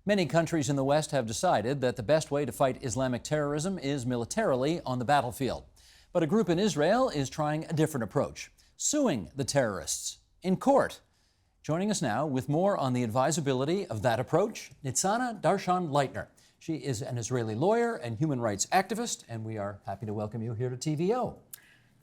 Many countries in the West have decided that the best way to fight Islamic terrorism is militarily on the battlefield. But a group in Israel is trying a different approach, suing the terrorists in court. Joining us now with more on the advisability of that approach, Nitsana Darshan-Leitner. She is an Israeli lawyer and human rights activist, and we are happy to welcome you here to TVO.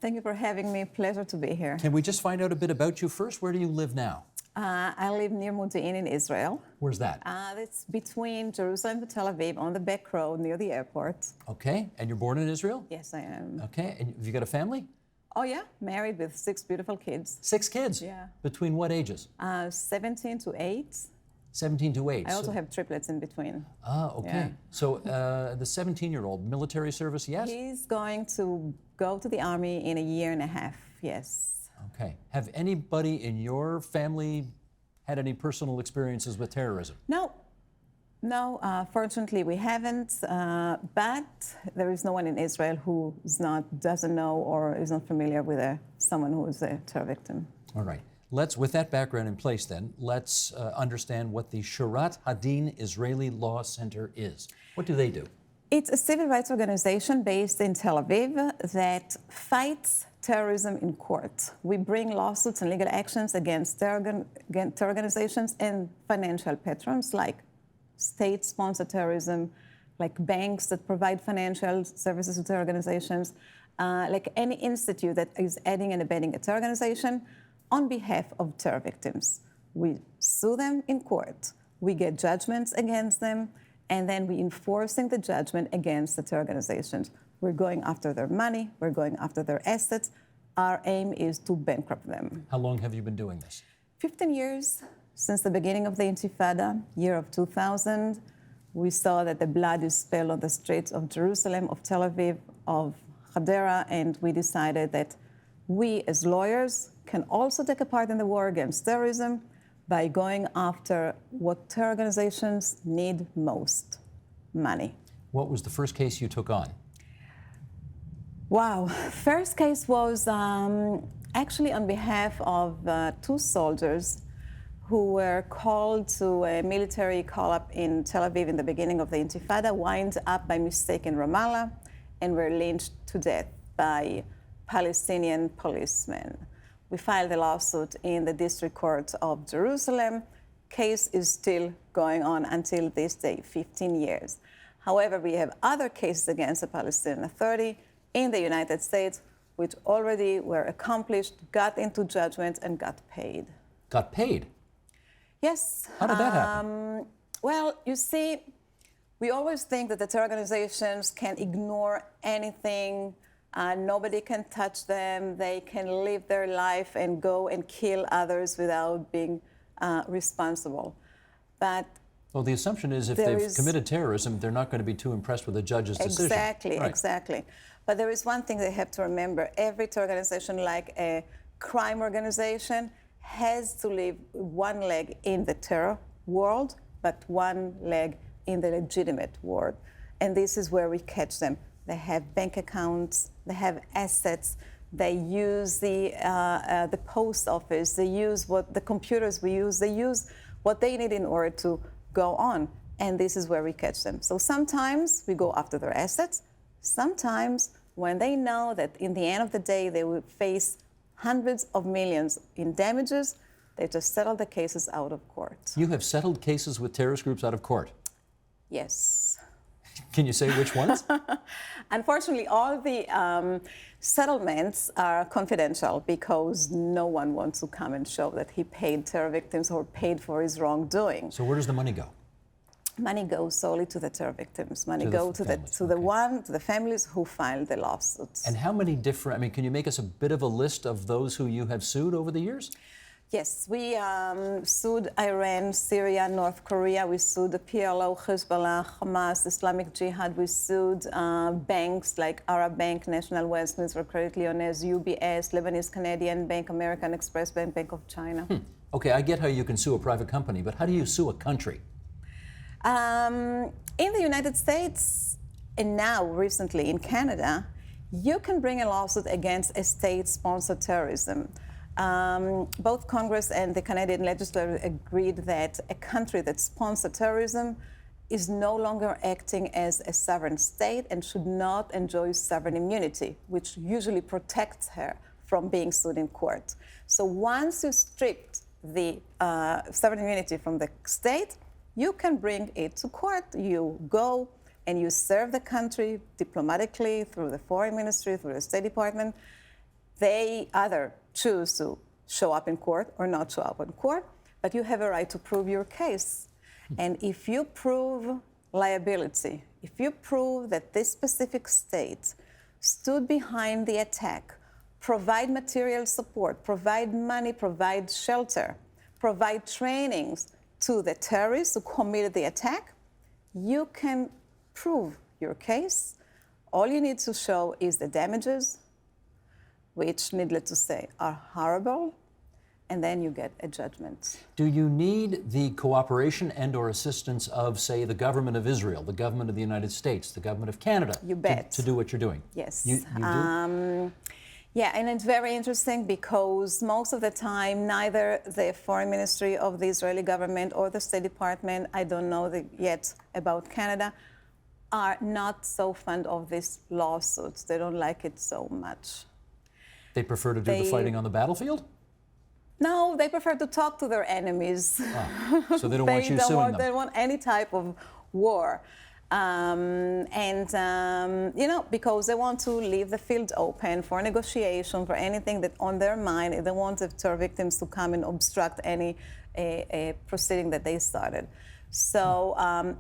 Thank you for having me. Pleasure to be here. Can we just find out a bit about you first? Where do you live now? I live near Modi'in in Israel. Where's that? It's between Jerusalem and Tel Aviv on the back road near the airport. Okay, and you're born in Israel? Yes, I am. Okay, and have you got a family? Oh yeah, married with 6 beautiful kids. 6 kids? Yeah. Between what ages? 17 to 8. 17 to 8. I also have triplets in between. Ah, okay. Yeah. So the 17-year-old, military service, yes? He's going to go to the army in a year and a half, yes. Okay. Have anybody in your family had any personal experiences with terrorism? No, fortunately we haven't, but there is no one in Israel who doesn't know or is not familiar with someone who is a terror victim. All right. With that background in place then, let's understand what the Shurat Hadin Israeli Law Center is. What do they do? It's a civil rights organization based in Tel Aviv that fights terrorism in court. We bring lawsuits and legal actions against terror organizations and financial patrons like state-sponsored terrorism, like banks that provide financial services to terror organizations, like any institute that is aiding and abetting a terror organization on behalf of terror victims. We sue them in court. We get judgments against them, and then we enforcing the judgment against the terror organizations. We're going after their money. We're going after their assets. Our aim is to bankrupt them. How long have you been doing this? 15 years since the beginning of the Intifada, year of 2000. We saw that the blood is spilled on the streets of Jerusalem, of Tel Aviv, of Hadera, and we decided that we as lawyers can also take a part in the war against terrorism by going after what terror organizations need most: money. What was the first case you took on? Wow. First case was actually on behalf of 2 soldiers who were called to a military call-up in Tel Aviv in the beginning of the Intifada, wind up by mistake in Ramallah, and were lynched to death by Palestinian policemen. We filed a lawsuit in the District Court of Jerusalem. Case is still going on until this day, 15 years. However, we have other cases against the Palestinian Authority in the United States, which already were accomplished, got into judgment, and got paid. Got paid? Yes. How did that happen? Well, you see, we always think that the terror organizations can ignore anything. Nobody can touch them. They can live their life and go and kill others without being responsible. But well, the assumption is if they've committed terrorism, they're not going to be too impressed with the judge's decision. Exactly, right. Exactly. But there is one thing they have to remember. Every terror organization, like a crime organization, has to live one leg in the terror world, but one leg in the legitimate world. And this is where we catch them. They have bank accounts, they have assets, they use the post office, they use the computers we use, they use what they need in order to go on. And this is where we catch them. So sometimes we go after their assets. Sometimes when they know that in the end of the day they will face hundreds of millions in damages, they just settle the cases out of court. You have settled cases with terrorist groups out of court? Yes. Can you say which ones? Unfortunately, all the settlements are confidential because no one wants to come and show that he paid terror victims or paid for his wrongdoing. So where does the money go? Money goes solely to the terror victims. Money goes to the families who filed the lawsuits. And how many different, can you make us a bit of a list of those who you have sued over the years? Yes, we sued Iran, Syria, North Korea. We sued the PLO, Hezbollah, Hamas, Islamic Jihad. We sued banks like Arab Bank, National Westminster Credit Lyonnais, UBS, Lebanese Canadian Bank, American Express Bank, Bank of China. Okay, I get how you can sue a private company, but how do you sue a country? In the United States, and now recently in Canada, you can bring a lawsuit against a state-sponsored terrorism. Both Congress and the Canadian legislature agreed that a country that sponsors terrorism is no longer acting as a sovereign state and should not enjoy sovereign immunity, which usually protects her from being sued in court. So once you strip the sovereign immunity from the state, you can bring it to court. You go and you serve the country diplomatically through the foreign ministry, through the State Department. They either choose to show up in court or not show up in court, but you have a right to prove your case. And if you prove liability, if you prove that this specific state stood behind the attack, provide material support, provide money, provide shelter, provide trainings to the terrorists who committed the attack, you can prove your case. All you need to show is the damages, which, needless to say, are horrible, and then you get a judgment. Do you need the cooperation and or assistance of, say, the government of Israel, the government of the United States, the government of Canada You bet. To do what you're doing? Yes. You do? Yeah, and it's very interesting because most of the time, neither the foreign ministry of the Israeli government or the State Department, I don't know yet about Canada, are not so fond of these lawsuits. They don't like it so much. They prefer to do the fighting on the battlefield? No, they prefer to talk to their enemies. So they don't want you suing them? They don't want any type of war. Because they want to leave the field open for negotiation, for anything that on their mind. They don't want the terror victims to come and obstruct any proceeding that they started. So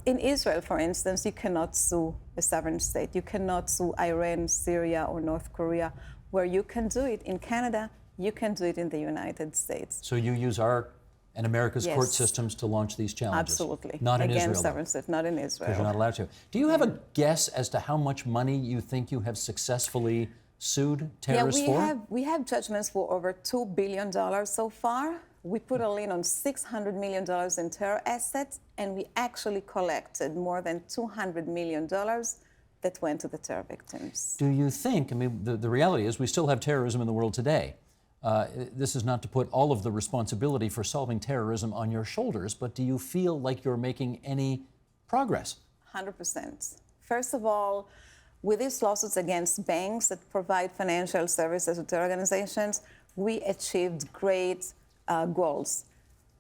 in Israel, for instance, you cannot sue a sovereign state. You cannot sue Iran, Syria, or North Korea. Where you can do it in Canada, you can do it in the United States. So you use our and America's Yes. court systems to launch these challenges? Absolutely. Not in Against Israel, sovereign states, not in Israel. because you're not allowed to. Do you have a guess as to how much money you think you have successfully sued terrorists for? We have judgments for over $2 billion so far. We put a lien on $600 million in terror assets, and we actually collected more than $200 million that went to the terror victims. Do you think, I mean, the reality is we still have terrorism in the world today. This is not to put all of the responsibility for solving terrorism on your shoulders, but do you feel like you're making any progress? 100%. First of all, with these lawsuits against banks that provide financial services to terror organizations, we achieved great goals.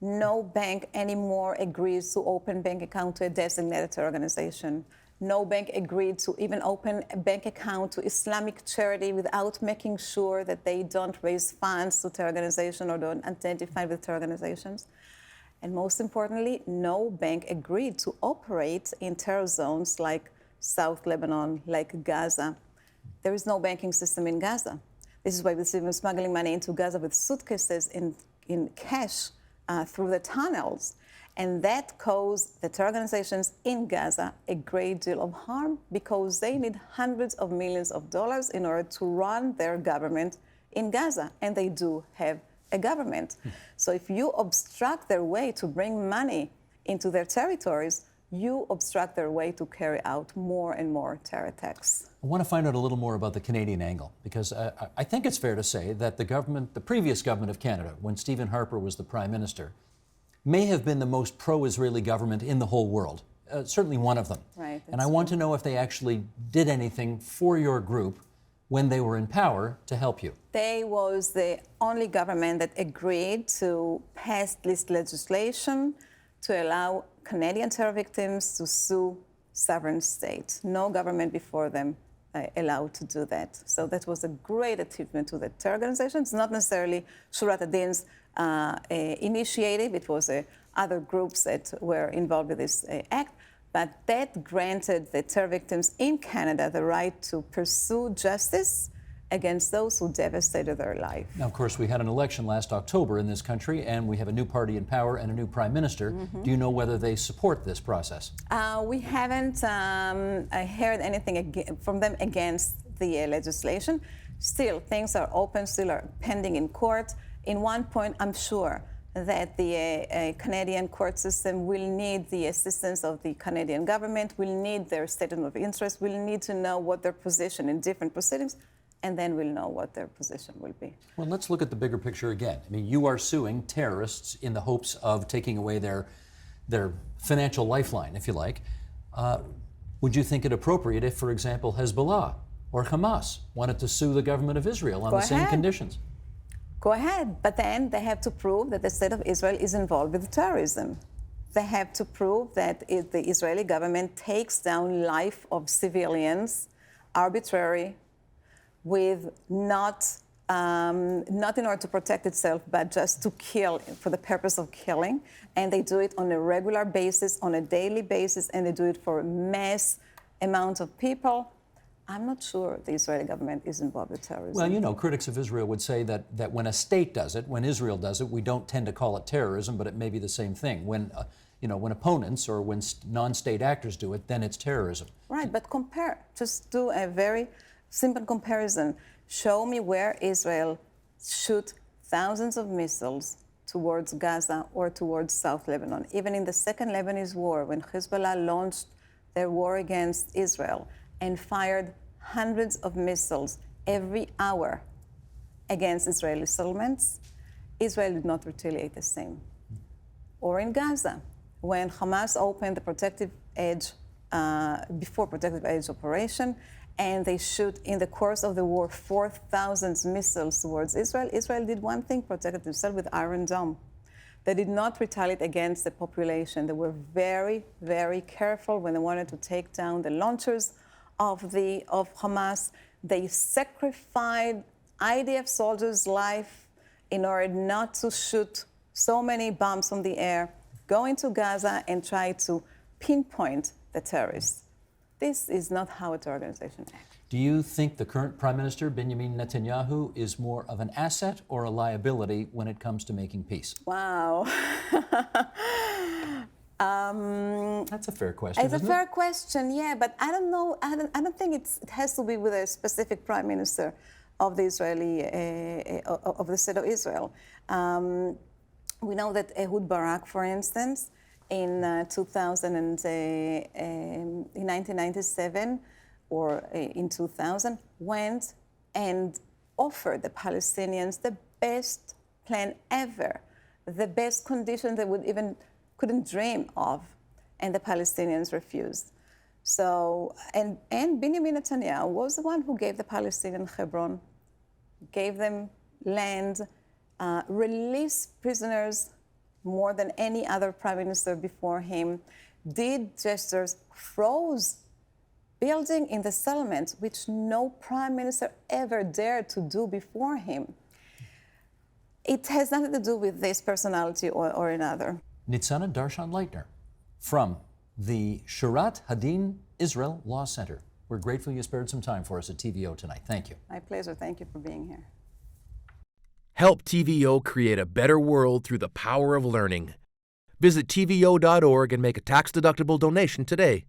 No bank anymore agrees to open bank account to a designated terror organization. No bank agreed to even open a bank account to Islamic charity without making sure that they don't raise funds to terror organizations or don't identify with terror organizations. And most importantly, no bank agreed to operate in terror zones like South Lebanon, like Gaza. There is no banking system in Gaza. This is why we're even smuggling money into Gaza with suitcases in cash through the tunnels. And that caused the terror organizations in Gaza a great deal of harm because they need hundreds of millions of dollars in order to run their government in Gaza. And they do have a government. So if you obstruct their way to bring money into their territories, you obstruct their way to carry out more and more terror attacks. I want to find out a little more about the Canadian angle, because I think it's fair to say that the previous government of Canada, when Stephen Harper was the Prime Minister, may have been the most pro-Israeli government in the whole world, certainly one of them. Right, and I want to know if they actually did anything for your group when they were in power to help you. They was the only government that agreed to pass this legislation to allow Canadian terror victims to sue sovereign states. No government before them allowed to do that. So that was a great achievement to the terror organizations, not necessarily Shurat ad-Din's initiative. It was other groups that were involved with this act, but that granted the terror victims in Canada the right to pursue justice against those who devastated their life. Now, of course, we had an election last October in this country, and we have a new party in power and a new prime minister. Mm-hmm. Do you know whether they support this process? We haven't heard anything from them against the legislation. Still, things are open, still are pending in court. In one point, I'm sure that the Canadian court system will need the assistance of the Canadian government, will need their statement of interest, will need to know what their position in different proceedings. and then we'll know what their position will be. Well, let's look at the bigger picture again. I mean, you are suing terrorists in the hopes of taking away their financial lifeline, if you like. Would you think it appropriate if, for example, Hezbollah or Hamas wanted to sue the government of Israel on the same conditions? Go ahead, but then they have to prove that the state of Israel is involved with terrorism. They have to prove that the Israeli government takes down life of civilians, arbitrary, with not in order to protect itself, but just to kill for the purpose of killing. And they do it on a regular basis, on a daily basis, and they do it for mass amounts of people. I'm not sure the Israeli government is involved with terrorism. Well, you know, critics of Israel would say that when a state does it, when Israel does it, we don't tend to call it terrorism, but it may be the same thing. When opponents or when non-state actors do it, then it's terrorism. Right, but compare. Just do a very simple comparison. Show me where Israel shoot thousands of missiles towards Gaza or towards South Lebanon. Even in the Second Lebanese War, when Hezbollah launched their war against Israel and fired hundreds of missiles every hour against Israeli settlements, Israel did not retaliate the same. Or in Gaza, when Hamas opened the Protective Edge, before Protective Edge operation, and they shoot in the course of the war 4,000 missiles towards Israel, Israel did one thing, protected itself with Iron Dome. They did not retaliate against the population. They were very, very careful when they wanted to take down the launchers of Hamas. They sacrificed IDF soldiers' life in order not to shoot so many bombs from the air, go into Gaza and try to pinpoint the terrorists. This is not how a terror organization acts. Do you think the current Prime Minister, Benjamin Netanyahu, is more of an asset or a liability when it comes to making peace? Wow. That's a fair question. It's a fair question, yeah, but I don't know. I don't think it has to be with a specific Prime Minister of the of the state of Israel. We know that Ehud Barak, for instance, in 1997 or in 2000, went and offered the Palestinians the best plan ever, the best conditions they would even couldn't dream of, and the Palestinians refused. So, and Benjamin Netanyahu was the one who gave the Palestinian Hebron, gave them land, released prisoners more than any other prime minister before him, did gestures, froze building in the settlements, which no prime minister ever dared to do before him. It has nothing to do with this personality or another. Nitsana Darshan-Leitner from the Shurat Hadin Israel Law Center. We're grateful you spared some time for us at TVO tonight. Thank you. My pleasure. Thank you for being here. Help TVO create a better world through the power of learning. Visit TVO.org and make a tax-deductible donation today.